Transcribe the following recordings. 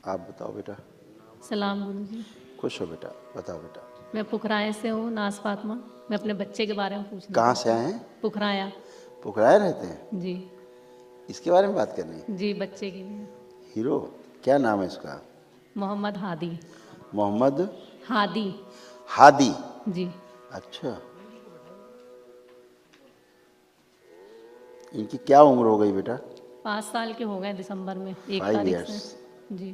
आप बताओ बेटा। सलाम गुरुजी। खुश हो बेटा, बताओ बेटा। मैं पुखराया से हूँ, नाज फातिमा। मैं अपने बच्चे के बारे में पूछना कहाँ से चाहती आए हूँ। हैं? पुखराया। पुखराए रहते हैं? जी। इसके बारे में बात करनी है? जी, बच्चे के लिए। हीरो क्या नाम है इसका? मोहम्मद हादी। मोहम्मद हादी। हादी। जी। अच्छा, इनकी क्या उम्र हो गई बेटा? 5 साल के हो गए दिसंबर में 1 5 तारीख से। इयर्स। जी।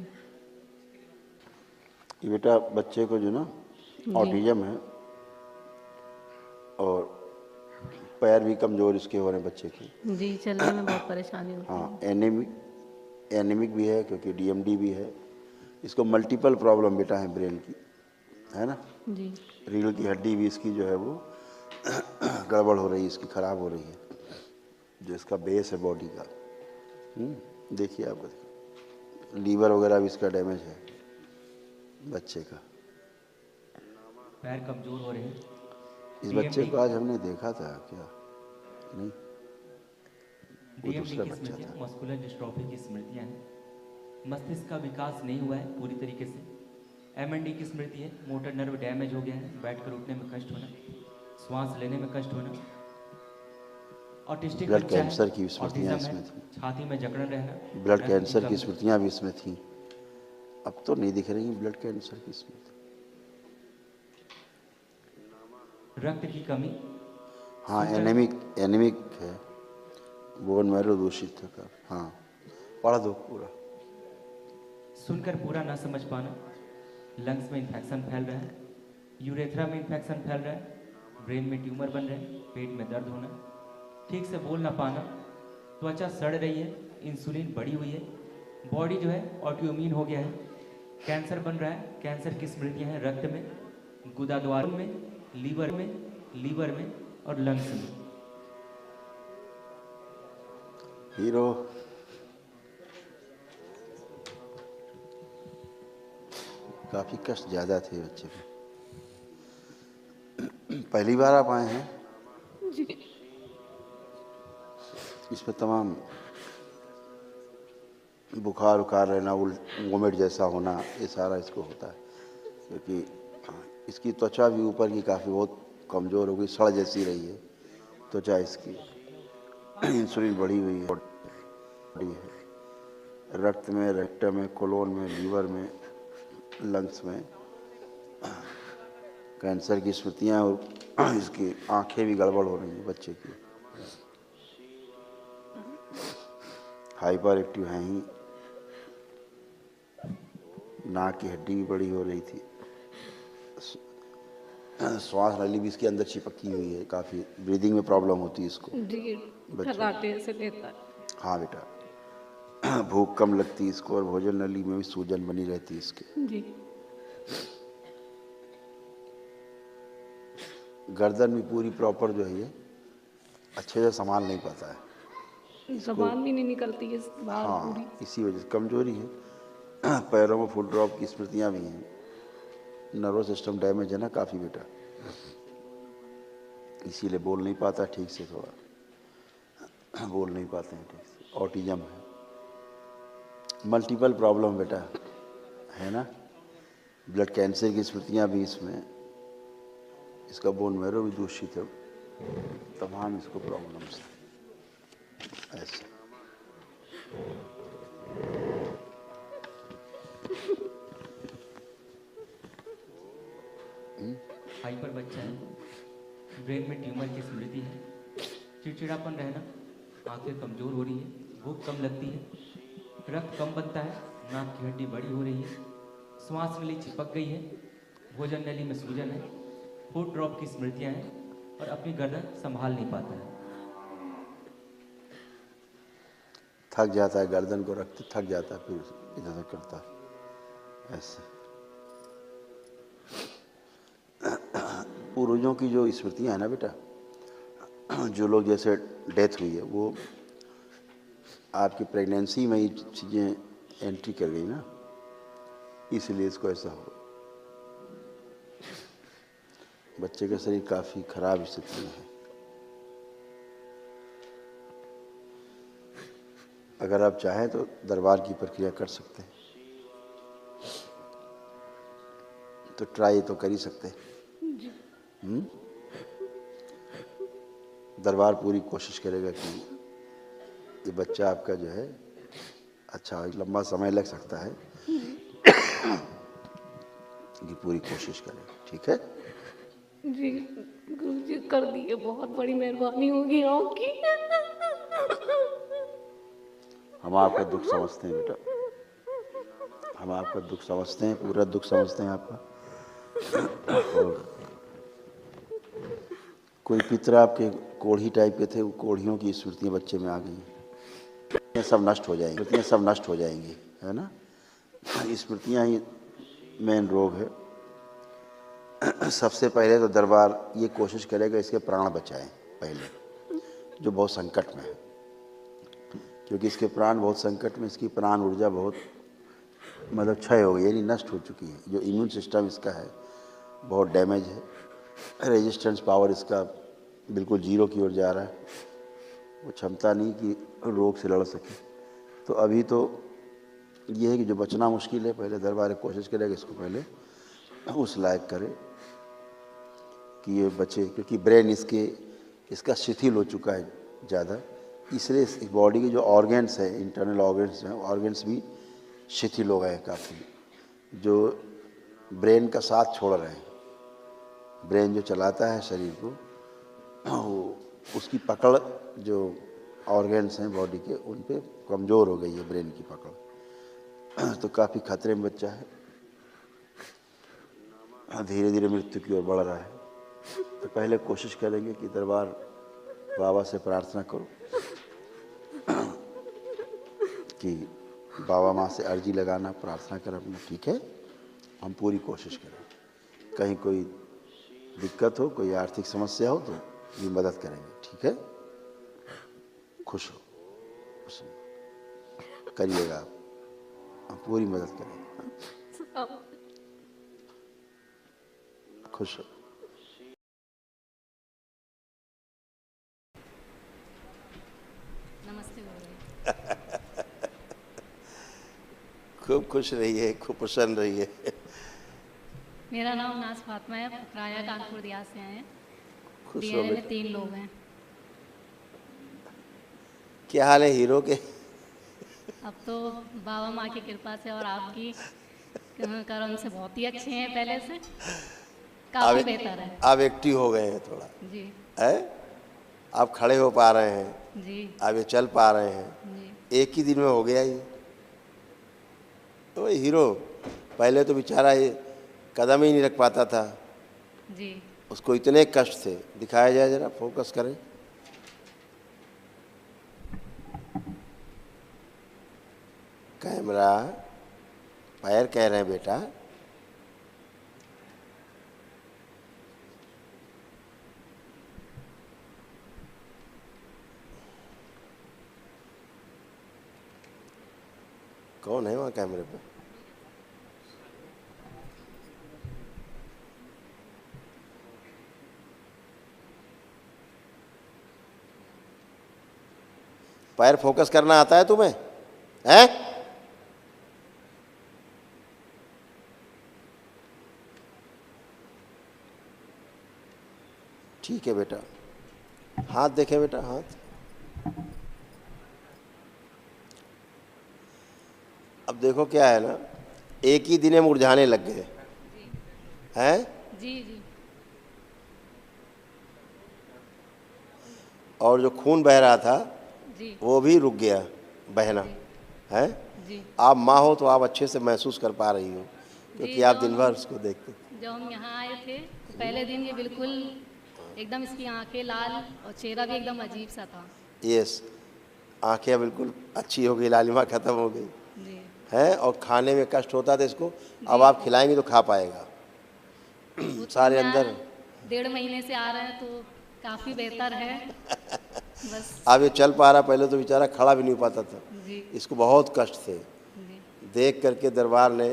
ये बेटा बच्चे को जो ना जी। ऑटिज्म है और पैर भी कमज़ोर इसके हो रहे हैं बच्चे के। जी, चलने में बहुत परेशानी होती हाँ, है। एनीमिक भी है क्योंकि डीएमडी भी है। इसको मल्टीपल प्रॉब्लम बेटा है ब्रेन की, है ना। जी। रीढ़ की हड्डी भी इसकी जो है वो गड़बड़ हो रही है, इसकी ख़राब हो रही है, जो इसका बेस है बॉडी का। देखिए आपको, देखिए लीवर वगैरह भी इसका डैमेज है बच्चे का। पैर कमजोर हो रहे हैं। इस बच्चे डीएमडी को आज हमने देखा था क्या? नहीं, वो डीएमडी दूसरा की बच्चा स्मृतियाँ था। मस्कुलर डिस्ट्रॉफी की स्मृतियाँ हैं। मस्तिष्क का विकास नहीं हुआ है पूरी तरीके से। एमएनडी की स्मृति है, मोटर नर्व डैमेज हो गया है, बैठकर उठने में कष्ट होना, श्वास लेने में कष्ट होना। ऑटिस्टिक ब्लड बच्चा है, कैंसर की स्मृतियाँ ऑटिज्म है, इसमें थी। छाती में जकड़न रहना, ब्लड रक्त की कैंसर की कमी। स्मृतियाँ भी इसमें थी। अब तो नहीं दिख रही ब्लड कैंसर की स्मृति। रक्त की कमी। हाँ, शुगर। एनीमिक है, बोन मैरो दूषित है का। हाँ, पढ़ दो पूरा। सुनकर पूरा ना समझ पाना, लंग्स में इन्फेक्शन फैल रहा है, यूरेथ्रा में इन्फेक्शन फैल रहा है, ब्रेन में ट्यूमर बन रहे हैं, पेट में दर्द होना, ठीक से बोल ना पाना, त्वचा सड़ रही है, इंसुलिन बढ़ी हुई है, बॉडी जो है ऑटोइम्यून हो गया है, कैंसर बन रहा है। कैंसर की स्मृतियाँ हैं रक्त में, गुदाद्वार में, लीवर में और लंग्स में। हीरो काफ़ी कष्ट ज़्यादा थे बच्चे को। पहली बार आप आए हैं? जी। इसमें तमाम बुखार उखार रहना, वोमिट जैसा होना, ये सारा इसको होता है क्योंकि इसकी त्वचा भी ऊपर की काफ़ी बहुत कमज़ोर हो गई, सड़ जैसी रही है त्वचा इसकी। इंसुलिन बढ़ी हुई है, बॉडी है, रक्त में, रेक्टम में, कोलोन में, लीवर में, लंग्स में कैंसर की स्मृतियाँ, और इसकी आंखें भी गड़बड़ हो रही हैं बच्चे की। हाइपर एक्टिव हैं ही, नाक की हड्डी भी बड़ी हो रही थी, श्वास नली भी इसके अंदर चिपकी हुई है, काफ़ी ब्रीदिंग में प्रॉब्लम होती है इसको जी, बच्चों को। कराटे से लेता है। हाँ बेटा, भूख कम लगती है इसको और भोजन नली में भी सूजन बनी रहती है इसके। जी। गर्दन भी पूरी प्रॉपर जो है ये अच्छे से संभाल नहीं पाता है इसको। ज़बान भी नहीं निकलती है बाहर पूरी। हाँ, इसी वजह से कमजोरी है। पैरों में फुट ड्रॉप की स्मृतियाँ भी हैं, नर्वस सिस्टम डैमेज है ना काफ़ी बेटा, इसीलिए बोल नहीं पाता ठीक से, थोड़ा बोल नहीं पाते हैं ठीक से। ऑटिज्म है, मल्टीपल प्रॉब्लम बेटा है ना। ब्लड कैंसर की स्मृतियाँ भी इसमें, इसका बोन मैरो भी दूषित है, तमाम इसको प्रॉब्लम्स हैं ऐसे। हाइपर बच्चा है, ब्रेन में ट्यूमर की स्मृति है, चिड़चिड़ापन रहना, आंखें कमजोर हो रही है, भूख कम लगती है, रक्त कम बनता है, नाक की हड्डी बड़ी हो रही है, श्वास नली चिपक गई है, भोजन नली में सूजन है, फूड ड्रॉप की स्मृतियां हैं और अपनी गर्दन संभाल नहीं पाता है। थक जाता है, गर्दन को रखते थक जाता है, फिर इधर उधर करता है ऐसे। पूर्वजों की जो स्मृतियाँ हैं ना बेटा, जो लोग जैसे डेथ हुई है वो आपकी प्रेगनेंसी में ही चीज़ें एंट्री कर गई ना, इसलिए इसको ऐसा हो। बच्चे का शरीर काफ़ी खराब स्थिति में है। अगर आप चाहें तो दरबार की प्रक्रिया कर सकते हैं। तो ट्राई तो कर ही सकते हैं। दरबार पूरी कोशिश करेगा कि ये बच्चा आपका जो है अच्छा, लंबा समय लग सकता है कि पूरी कोशिश करें, ठीक है। जी गुरुजी कर दिए, बहुत बड़ी मेहरबानी होगी आपकी। हम आपका दुख समझते हैं बेटा, हम आपका दुख समझते हैं, पूरा दुख समझते हैं आपका। और कोई पितर आपके कोढ़ी टाइप के थे, वो कोढ़ियों की स्मृतियाँ बच्चे में आ गई, ये सब नष्ट हो जाएंगी, स्मृतियाँ सब नष्ट हो जाएंगी, है ना। स्मृतियाँ ही मेन रोग है। सबसे पहले तो दरबार ये कोशिश करेगा इसके प्राण बचाएं पहले, जो बहुत संकट में है, क्योंकि इसके प्राण बहुत संकट में, इसकी प्राण ऊर्जा बहुत मतलब क्षय हो गई, यानी नष्ट हो चुकी है। जो इम्यून सिस्टम इसका है बहुत डैमेज है, रेजिस्टेंस पावर इसका बिल्कुल जीरो की ओर जा रहा है, वो क्षमता नहीं कि रोग से लड़ सके। तो अभी तो ये है कि जो बचना मुश्किल है, पहले दरबार कोशिश करेगा इसको पहले उस लायक करे कि ये बचे, क्योंकि ब्रेन इसका शिथिल हो चुका है ज़्यादा, इसलिए इस बॉडी के जो ऑर्गन्स हैं, इंटरनल ऑर्गन्स हैं, ऑर्गन्स भी शिथिल हो गए हैं काफ़ी, जो ब्रेन का साथ छोड़ रहे हैं। ब्रेन जो चलाता है शरीर को, वो उसकी पकड़ जो ऑर्गन्स हैं बॉडी के, उन पे कमज़ोर हो गई है ब्रेन की पकड़, तो काफ़ी खतरे में बच्चा है, धीरे धीरे मृत्यु की ओर बढ़ रहा है। तो पहले कोशिश करेंगे कि दरबार बाबा से प्रार्थना करो कि बाबा माँ से अर्जी लगाना, प्रार्थना कर अपना, ठीक है। हम पूरी कोशिश करें, कहीं कोई दिक्कत हो, कोई आर्थिक समस्या हो तो भी मदद करेंगे, ठीक है। खुश हो, खुश करिएगा आप, हम पूरी मदद करेंगे, खुश हो। नमस्ते गुरुजी। खूब खुश रहिए, खूब प्रसन्न रहिए। मेरा नाम नाज फातिमा है, फकराया कानपुर दिया से आए हैं। खुश हो डीएनए में बेटा। 3 लोग हैं। क्या हाल है हीरो के? अब तो बाबा माँ की कृपा से और आपकी कर्म से बहुत ही अच्छे हैं, पहले से काफ़ी बेहतर है। आप एक्टिव हो गए हैं थोड़ा, जी है? आप खड़े हो पा रहे हैं, जी आप ये चल पा रहे हैं, जी। एक ही दिन में हो गया ये। तो हीरो पहले तो बेचारा ये कदम ही नहीं रख पाता था, जी उसको इतने कष्ट थे। दिखाया जाए जरा, फोकस करें। कैमरा, पैर कह रहे हैं बेटा, कौन है वहाँ कैमरे पे? पैर फोकस करना आता है तुम्हें? हैं? ठीक है बेटा, हाथ देखे बेटा, हाथ। अब देखो क्या है ना, एक ही दिन में मुरझाने लग गए हैं। जी जी। और जो खून बह रहा था जी वो भी रुक गया बहना, है। जी आप माँ हो तो आप अच्छे से महसूस कर पा रही हो, क्योंकि आप दिन भर उसको देखते। जब हम यहाँ आए थे तो पहले दिन ये बिल्कुल एकदम, इसकी आंखें लाल और चेहरा भी एकदम अजीब सा था। यस, आंखें बिल्कुल अच्छी हो गई, लालिमा खत्म हो गई जी है, और खाने में कष्ट होता था इसको, अब आप खिलाएंगे तो खा पाएगा। वो तो सारे मैं अंदर 1.5 महीने से आ रहे हैं तो काफ़ी बेहतर है। बस अब ये चल पा रहा, पहले तो बेचारा खड़ा भी नहीं पाता था, जी इसको बहुत कष्ट थे। जी। देख करके दरबार ने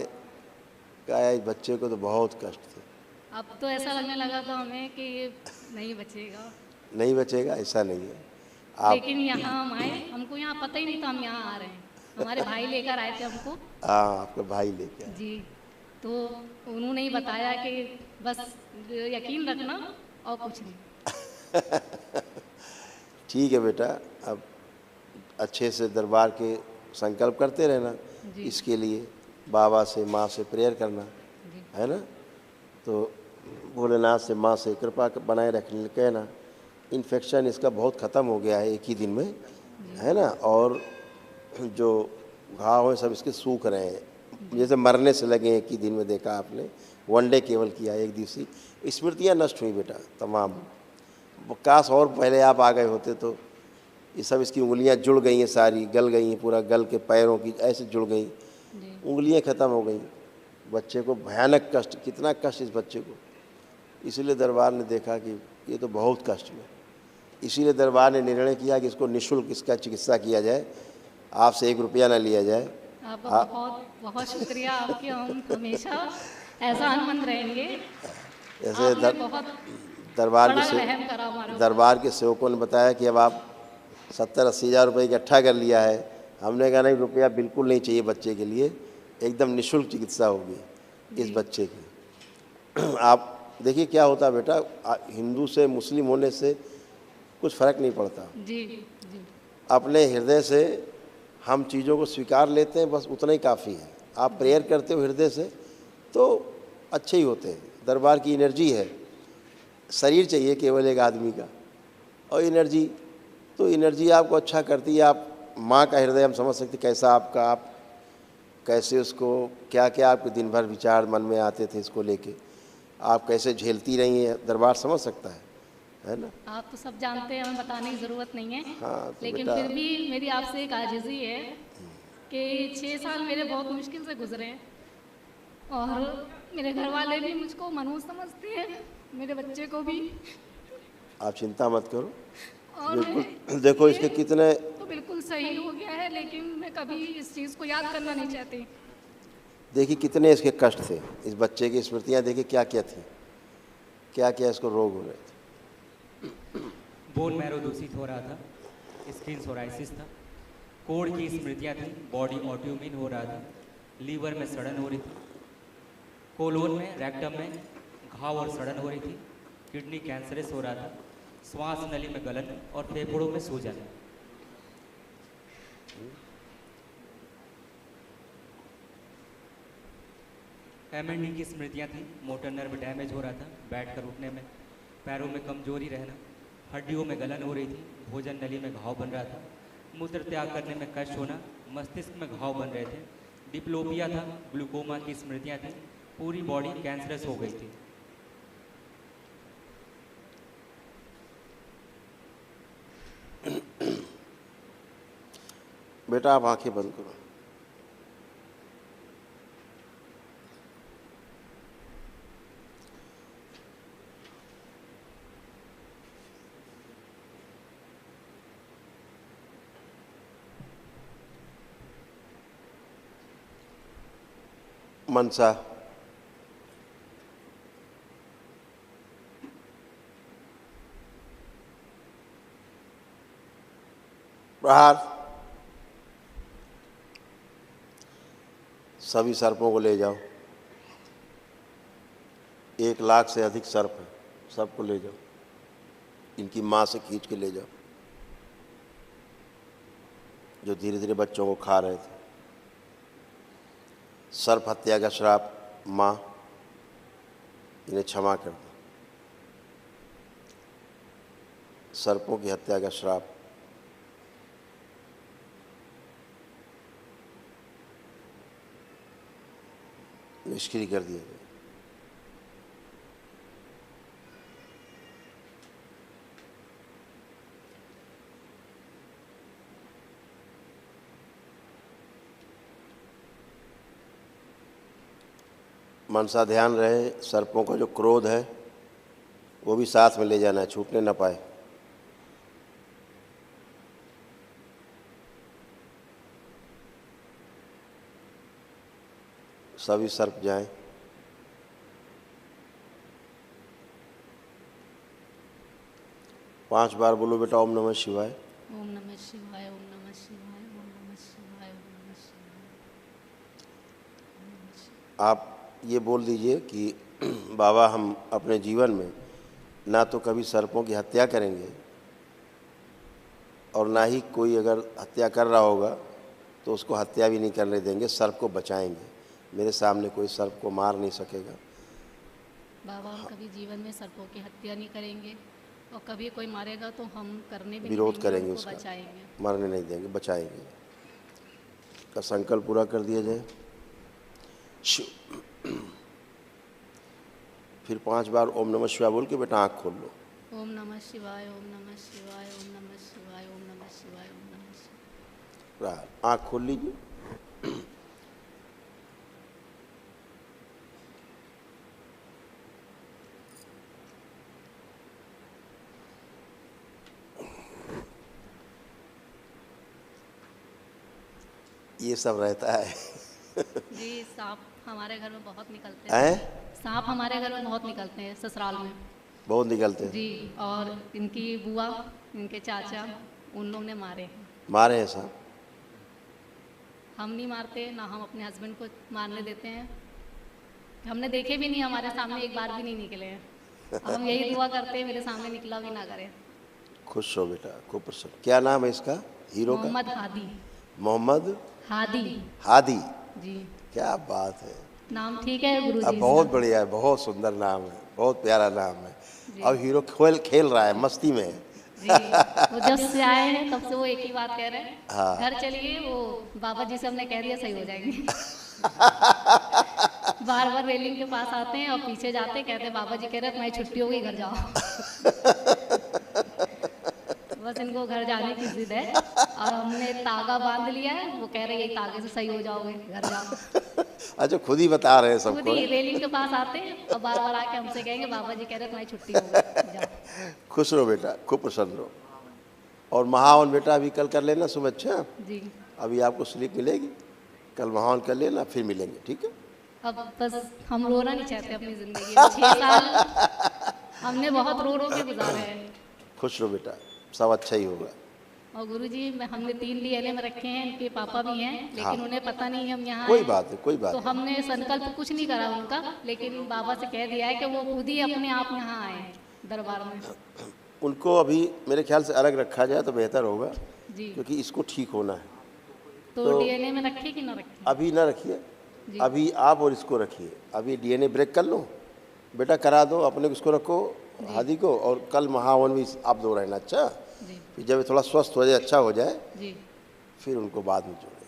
कहा इस बच्चे को तो बहुत कष्ट थे। अब तो ऐसा लगने लगा था हमें कि ये नहीं बचेगा, नहीं बचेगा ऐसा नहीं है। आप लेकिन यहाँ हम आए, हमको यहाँ पता ही नहीं था हम यहाँ आ रहे हैं। हमारे भाई लेकर आए थे हमको। हाँ, आपका भाई लेके आए। जी तो उन्होंने ही बताया कि बस यकीन रखना और कुछ नहीं। ठीक है बेटा, अब अच्छे से दरबार के संकल्प करते रहना, जी। इसके लिए बाबा से माँ से प्रेयर करना, जी। है ना। तो भोलेनाथ से माँ से कृपा बनाए रखने कहना। इन्फेक्शन इसका बहुत ख़त्म हो गया है एक ही दिन में, है ना। और जो घाव हैं सब इसके सूख रहे हैं, जैसे मरने से लगे एक ही दिन में, देखा आपने। वन डे केवल किया, एक दिवसीय। स्मृतियाँ नष्ट हुई बेटा तमाम। काश और पहले आप आ गए होते तो ये सब, इसकी उंगलियां जुड़ गई हैं, सारी गल गई हैं, पूरा गल के पैरों की ऐसे जुड़ गई, जी। उंगलियां ख़त्म हो गई। बच्चे को भयानक कष्ट, कितना कष्ट इस बच्चे को। इसीलिए दरबार ने देखा कि ये तो बहुत कष्ट में, इसीलिए दरबार ने निर्णय किया कि इसको निःशुल्क इसका चिकित्सा किया जाए, आपसे 1 रुपया ना लिया जाए। आपका बहुत बहुत शुक्रिया, आपके हम हमेशा एहसानमंद रहेंगे। जैसे आपने बहुत दरबार बड़ा के रहम करा हमारे ऊपर। दरबार के सेवकों ने बताया कि अब आप 70-80 हज़ार रुपये इकट्ठा कर लिया है। हमने कहा नहीं, रुपया बिल्कुल नहीं चाहिए बच्चे के लिए, एकदम निःशुल्क चिकित्सा होगी इस बच्चे की। आप देखिए क्या होता है बेटा, हिंदू से मुस्लिम होने से कुछ फ़र्क नहीं पड़ता। जी। जी। अपने हृदय से हम चीज़ों को स्वीकार लेते हैं, बस उतना ही काफ़ी है। आप प्रेयर करते हो हृदय से तो अच्छे ही होते हैं। दरबार की एनर्जी है, शरीर चाहिए केवल एक आदमी का, और एनर्जी, तो एनर्जी आपको अच्छा करती है। आप माँ का हृदय हम समझ सकते कैसा आपका, आप कैसे उसको, क्या क्या आपके दिन भर विचार मन में आते थे इसको लेके, आप कैसे झेलती रही हैं, दरबार समझ सकता है ना। आप तो सब जानते हैं, हमें बताने की ज़रूरत नहीं है। हाँ तो लेकिन बेटा, फिर भी मेरी आपसे एक आजिज़ी है कि 6 साल मेरे बहुत मुश्किल से गुजरे हैं, और मेरे घर वाले भी मुझको मनहूस समझते हैं, मेरे बच्चे को भी। आप चिंता मत करो, और बिल्कुल। देखो इसके कितने, तो बिल्कुल सही हो गया है, लेकिन मैं कभी इस चीज़ को याद करना नहीं चाहती। देखिए कितने इसके कष्ट थे इस बच्चे की। स्मृतियाँ देखिए क्या क्या थी, क्या क्या इसको रोग हो रहे थे। बोन मैरो दूषित हो रहा था, स्किन सोराइसिस था, कोढ़ की स्मृतियाँ थी, बॉडी ऑटोइम्यून हो रहा था, लीवर में सड़न हो रही थी, कोलोन में, रेक्टम में घाव और सड़न हो रही थी, किडनी कैंसरस हो रहा था, श्वास नली में गलन और फेफड़ों में सूजन। एमएनडी की स्मृतियाँ थी, मोटर नर्व डैमेज हो रहा था, बैठकर उठने में, पैरों में कमजोरी रहना, हड्डियों में गलन हो रही थी, भोजन नली में घाव बन रहा था, मूत्र त्याग करने में कष्ट होना, मस्तिष्क में घाव बन रहे थे, डिप्लोपिया था, ग्लूकोमा की स्मृतियाँ थी, पूरी बॉडी कैंसरस हो गई थी। बेटा आप आंखें बंद करो। मनसा, प्रहार, सभी सर्पों को ले जाओ। 1 लाख से अधिक सर्प हैं, सबको ले जाओ, इनकी माँ से खींच के ले जाओ, जो धीरे धीरे बच्चों को खा रहे थे। सर्प हत्या का श्राप, माँ इन्हें क्षमा कर दो। सर्पों की हत्या का श्राप, निष्क्रिय कर दिया गया। मनसा ध्यान रहे, सर्पों का जो क्रोध है वो भी साथ में ले जाना है, छूटने ना पाए। सभी सर्प जाएं। पांच बार बोलो बेटा, ओम नमः शिवाय। ओम नमः शिवाय, ओम नमः शिवाय, ओम नमः शिवाय, ओम नमः शिवाय। आप ये बोल दीजिए कि बाबा हम अपने जीवन में ना तो कभी सर्पों की हत्या करेंगे और ना ही कोई अगर हत्या कर रहा होगा तो उसको हत्या भी नहीं करने देंगे, सर्प को बचाएंगे। मेरे सामने कोई सर्प को मार नहीं सकेगा। बाबा हम कभी जीवन में सर्पों की हत्या नहीं करेंगे और कभी कोई मारेगा तो हम करने भी विरोध नहीं करेंगे, देंगे, उसका उसको बचाएंगे। मरने नहीं देंगे, बचाएंगे। का संकल्प पूरा कर दिया जाए। फिर 5 बार ओम नमः शिवाय बोल के बेटा आँख खोल लो। ओम नमः शिवाय, ओम नमः शिवाय, ओम नमः शिवाय, ओम नमः शिवाय, ओम नमः शिवाय। आँख खोल लीजिए। ये सब रहता है। जी सांप हमारे घर में बहुत निकलते हैं? सांप हमारे घर में बहुत निकलते हैं, ससुराल में बहुत निकलते हैं। जी। और इनकी बुआ, इनके चाचा, उन लोग ने मारे हैं। मारे हैं साहब? हम नहीं मारते, ना हम अपने हस्बैंड को मारने देते हैं। हमने देखे भी नहीं, हमारे सामने एक बार भी नहीं निकले हैं। अब हम यही दुआ करते हैं मेरे सामने निकला भी ना करे। खुश हो बेटा, खूब प्रसन्न। क्या नाम है इसका हीरो का? मोहम्मद हादी। मोहम्मद हादी हादी। जी। क्या बात है, नाम ठीक है गुरु जी? बहुत बढ़िया है, बहुत सुंदर नाम है, बहुत प्यारा नाम है। अब हीरो खेल रहा है, मस्ती में है। जी। वो जब से आए हैं तब से वो एक ही बात कह रहे हैं, हाँ। घर चलिए। वो बाबा जी से हमने कह दिया सही हो जाएंगे। बार बार रेलिंग के पास आते हैं और पीछे जाते हैं, कहते हैं बाबा जी कह रहे हैं तुम्हारी छुट्टी हो गई, घर जाओ। बस इनको घर जाने की जिद है और हमने तागा बांध लिया है। वो कह रहे हैं यही तागे से सही हो जाओगे, घर जाओ। अच्छा, खुद ही बता रहे हैं खुद सबको। ही रेलिंग के पास आते हैं और बार बार आके हमसे कहेंगे बाबा जी कह रहे हैं तुम्हारी छुट्टी हो गई, जाओ। खुश रहो बेटा, खूब प्रसन्न रहो। और महावन बेटा अभी कल कर लेना सुबह। अच्छा, जी। अभी आपको स्लीप मिलेगी, कल महावन कर लेना, फिर मिलेंगे, ठीक है? अब बस हम रोना नहीं चाहते अपनी जिंदगी में। 6 साल हमने बहुत रो रो के गुजारे हैं। खुश रहो बेटा, सब अच्छा ही होगा। और गुरुजी हमने 3 डीएनए में रखे हैं, इनके पापा भी हैं, लेकिन हाँ। उन्हें पता नहीं हम यहाँ कोई हैं। बात है, कोई बात तो नहीं। हमने संकल्प कुछ नहीं करा उनका, लेकिन बाबा से कह दिया है कि वो खुद ही अपने आप यहाँ आए हैं दरबार में। उनको अभी मेरे ख्याल से अलग रखा जाए तो बेहतर होगा, जी। क्योंकि इसको ठीक होना है। तो डीएनए में रखे कि ना रखे? अभी ना रखिए, जी। अभी आप और इसको रखिए। अभी डीएनए ब्रेक कर लो बेटा, करा दो, अपने को इसको रखो, हादी को, और कल महावन भी आप दो रहना। अच्छा, जी। फिर जब थोड़ा स्वस्थ हो जाए, अच्छा हो जाए, जी। फिर उनको बाद में जोड़ेंगे।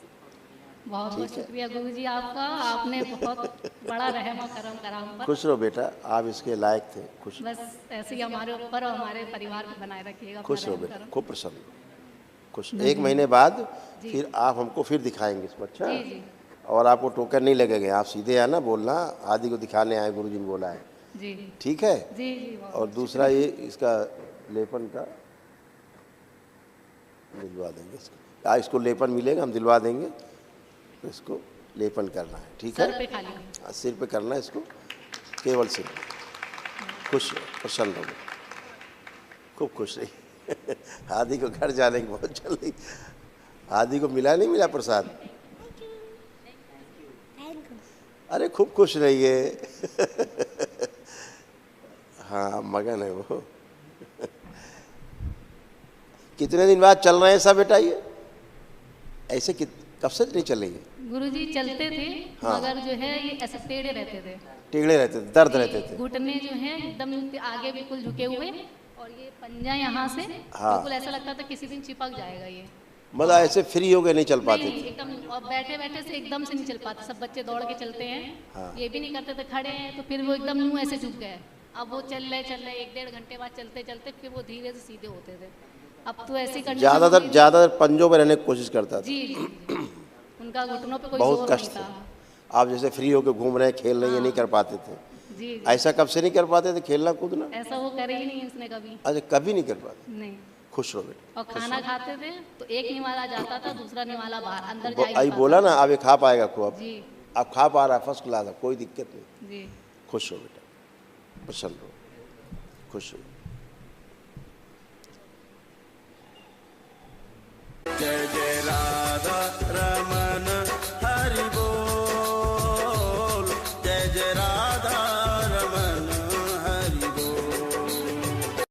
बहुत बहुत शुक्रिया गुरुजी आपका, आपने बहुत बड़ा रहम करम करा हम पर। खुश रहो बेटा, आप इसके लायक थे। खुश बस ऐसे ही हमारे ऊपर और हमारे परिवार को बनाए रखिएगा। अपना खुश रहो रहम बेटा, करम। खूब प्रसन्न, खुश। 1 महीने बाद जी। फिर आप हमको फिर दिखाएंगे इसको। अच्छा, जी, जी। और आपको टोकन नहीं लगेगा, आप सीधे आना, बोलना आदि को दिखाने आए, गुरुजी ने बोला है, जी। ठीक है? जी जी। बहुत और दूसरा ये इसका लेपन का दिलवा देंगे इसको। इसको लेपन मिलेगा, हम दिलवा देंगे, तो इसको लेपन करना है, ठीक है? सर पे खाली है। सिर पे करना है इसको, केवल सिर पे। खुश रहो, प्रसन्न रहो, खूब खुश रही। आदि को घर जाने की बहुत जल्दी। आदि को मिला नहीं मिला प्रसाद? अरे खूब खुश रहिए। हाँ, मगन है वो। कितने दिन बाद चल रहे हैं सब बेटा ये? ऐसे कब से नहीं चलेंगे? गुरुजी चलते थे, हाँ। मगर जो है ये ऐसे टेढ़े रहते थे। टेढ़े रहते थे, दर्द रहते थे। घुटने जो है एकदम आगे बिल्कुल झुके हुए, और ये पंजा यहाँ से हाँ। बिल्कुल ऐसा लगता था किसी दिन चिपक जाएगा ये। मतलब ऐसे फ्री हो गए, नहीं चल पाते नहीं, थे। एकदम, और बैठे बैठे से एकदम से नहीं चल पाते। सब बच्चे दौड़ के चलते हैं। हाँ। ये भी नहीं करते थे, खड़े हैं तो फिर वो एकदम मुंह ऐसे झुक गए। अब वो चल रहे 1-1.5 घंटे बाद चलते चलते फिर वो धीरे से सीधे होते थे। अब तो ऐसी कंडीशन हो गई थी- ज़्यादातर पंजों में रहने की कोशिश करता था। जी जी जी। उनका घुटनों पे कोई बहुत जोर कष्ट नहीं थे। था। आप जैसे फ्री होकर घूम रहे हैं, खेल रहे हैं, ये नहीं कर पाते थे। जी जी। ऐसा कब से नहीं कर पाते थे, खेलना कूदना? ऐसा वो करे ही नहीं उसने कभी। अच्छा, कभी नहीं कर पाते। नहीं। खुश रहो बेटा। और खाना खाते थे तो एक निवाला जाता था, दूसरा निवाला बाहर अंदर जा ही नहीं अभी पाता बोला ना, अब ये खा पाएगा खूब। जी अब खा पा रहा है, फर्स्ट क्लास है, कोई दिक्कत नहीं। जी। खुश रहो बेटा, प्रसन्न रहो, खुश रहो। जय जय राधा रमन हरि बोल, जय जय राम